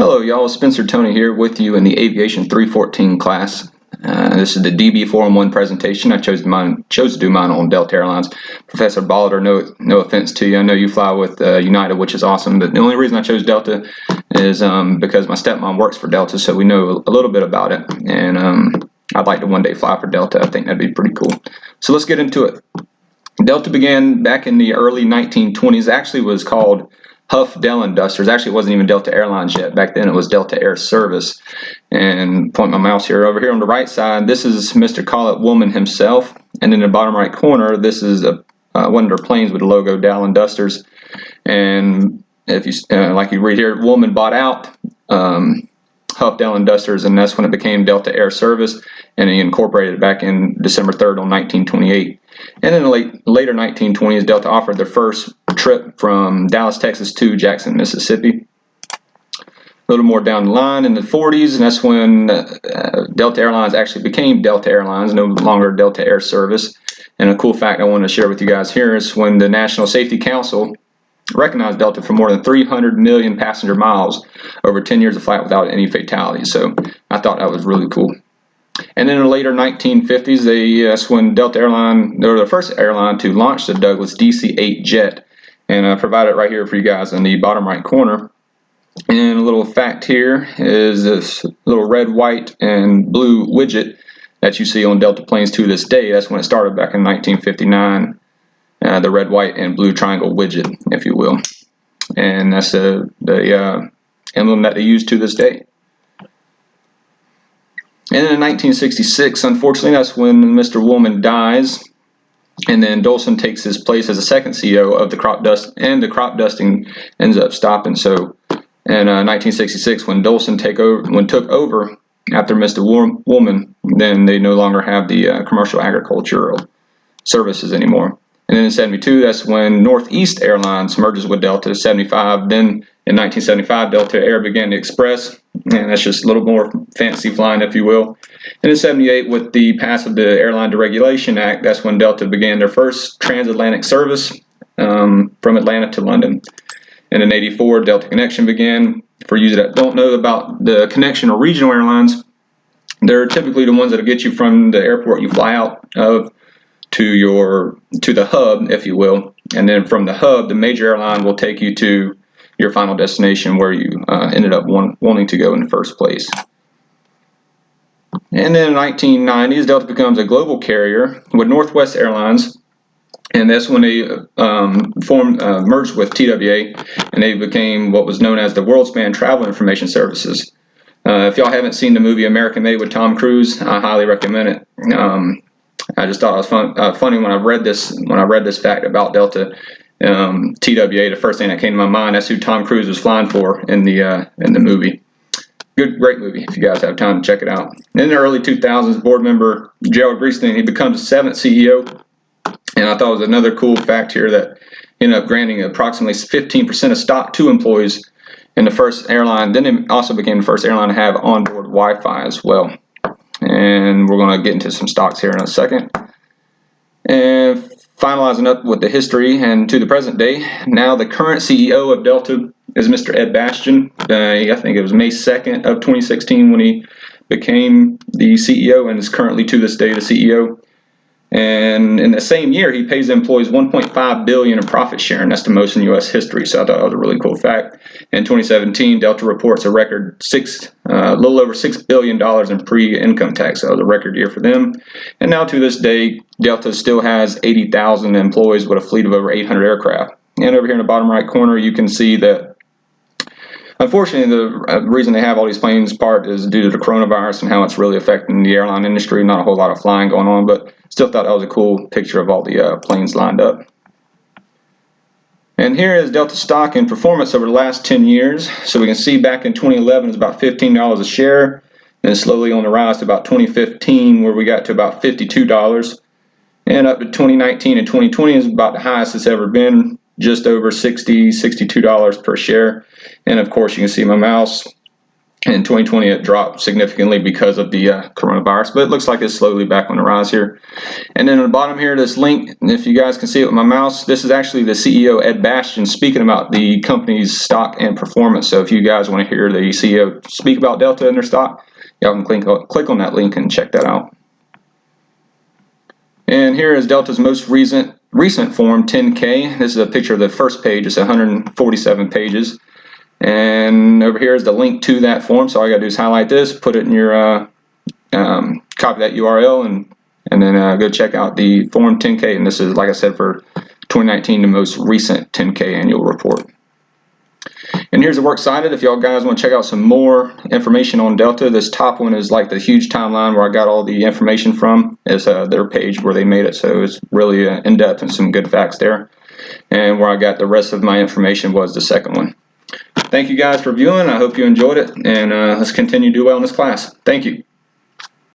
Hello y'all, Spencer Toney here with you in the Aviation 314 class. This is the DB4-1 presentation. I chose to do mine on Delta Airlines. Professor Ballater, no offense to you. I know you fly with United, which is awesome, but the only reason I chose Delta is because my stepmom works for Delta, so we know a little bit about it, and I'd like to one day fly for Delta. I think that'd be pretty cool. So let's get into it. Delta began back in the early 1920s. Actually was called Huff Dell & Dusters. Actually, it wasn't even Delta Airlines yet. Back then, it was Delta Air Service. And point my mouse here. Over here on the right side, this is Mr. Call-It Woolman himself. And in the bottom right corner, this is one of their planes with the logo Dell & Dusters. And if you like you read here, Woolman bought out Huff Dell & Dusters, and that's when it became Delta Air Service, and he incorporated it back in December 3rd on 1928. And in the later 1920s, Delta offered their first trip from Dallas, Texas to Jackson, Mississippi. A little more down the line in the 40s, and that's when Delta Airlines actually became Delta Airlines, no longer Delta Air Service. And a cool fact I want to share with you guys here is when the National Safety Council recognized Delta for more than 300 million passenger miles over 10 years of flight without any fatalities. So I thought that was really cool. And then in the later 1950s, that's when Delta Airline, they were the first airline to launch the Douglas DC-8 jet. And I provided it right here for you guys in the bottom right corner. And a little fact here is this little red, white, and blue widget that you see on Delta planes to this day. That's when it started back in 1959. The red, white, and blue triangle widget, if you will. And that's the emblem that they use to this day. And then in 1966, unfortunately, that's when Mr. Woolman dies, and then Dolson takes his place as a second CEO of the crop dust, and the crop dusting ends up stopping. So in 1966, when Dolson took over after Mr. Woolman, then they no longer have the commercial agricultural services anymore. And then in 72, that's when Northeast Airlines merges with Delta. 75, then in 1975, Delta Air began the Express, and that's just a little more fancy flying, if you will. And in 78, with the pass of the Airline Deregulation Act, that's when Delta began their first transatlantic service from Atlanta to London. And in 84, Delta Connection began. For you that don't know about the Connection or regional airlines, they're typically the ones that get you from the airport you fly out of to the hub, if you will, and then from the hub, the major airline will take you to your final destination where you ended up wanting to go in the first place. And then in the 1990s, Delta becomes a global carrier with Northwest Airlines, and that's when they merged with TWA, and they became what was known as the Worldspan Travel Information Services. If y'all haven't seen the movie American Made with Tom Cruise, I highly recommend it. I just thought it was funny when I read this fact about Delta TWA. The first thing that came to my mind, that's who Tom Cruise was flying for in the movie. Great movie if you guys have time to check it out. In the early 2000s, board member Gerald Greeston, he becomes the 7th CEO, and I thought it was another cool fact here that he ended up granting approximately 15% of stock to employees in the first airline. Then it also became the first airline to have onboard Wi-Fi as well. And we're going to get into some stocks here in a second. And finalizing up with the history and to the present day, now the current CEO of Delta is Mr. Ed Bastian. I think it was May 2nd of 2016 when he became the CEO, and is currently to this day the CEO. And in the same year, he pays employees $1.5 billion in profit sharing. That's the most in U.S. history, so I thought that was a really cool fact. In 2017, Delta reports a record little over $6 billion in pre-income tax. So that was a record year for them. And now to this day, Delta still has 80,000 employees with a fleet of over 800 aircraft. And over here in the bottom right corner, you can see that unfortunately, the reason they have all these planes parked is due to the coronavirus and how it's really affecting the airline industry. Not a whole lot of flying going on, but still thought that was a cool picture of all the planes lined up. And here is Delta stock and performance over the last 10 years. So we can see back in 2011 it was about $15 a share, and slowly on the rise to about 2015 where we got to about $52. And up to 2019 and 2020 is about the highest it's ever been, just over $62 per share. And of course you can see my mouse In 2020, it dropped significantly because of the coronavirus, but it looks like it's slowly back on the rise here. And then at the bottom here, this link, if you guys can see it with my mouse, this is actually the CEO, Ed Bastian, speaking about the company's stock and performance. So if you guys want to hear the CEO speak about Delta and their stock, y'all can click on that link and check that out. And here is Delta's most recent Form 10K. This is a picture of the first page. It's 147 pages. And over here is the link to that form. So all you gotta do is highlight this, put it in your copy that URL, and then go check out the Form 10K. And this is, like I said, for 2019, the most recent 10K annual report. And here's the works cited. If y'all guys want to check out some more information on Delta, this top one is like the huge timeline where I got all the information from. It's their page where they made it, so it's really in-depth and some good facts there. And where I got the rest of my information was the second one. Thank you guys for viewing. I hope you enjoyed it, and let's continue to do well in this class. Thank you.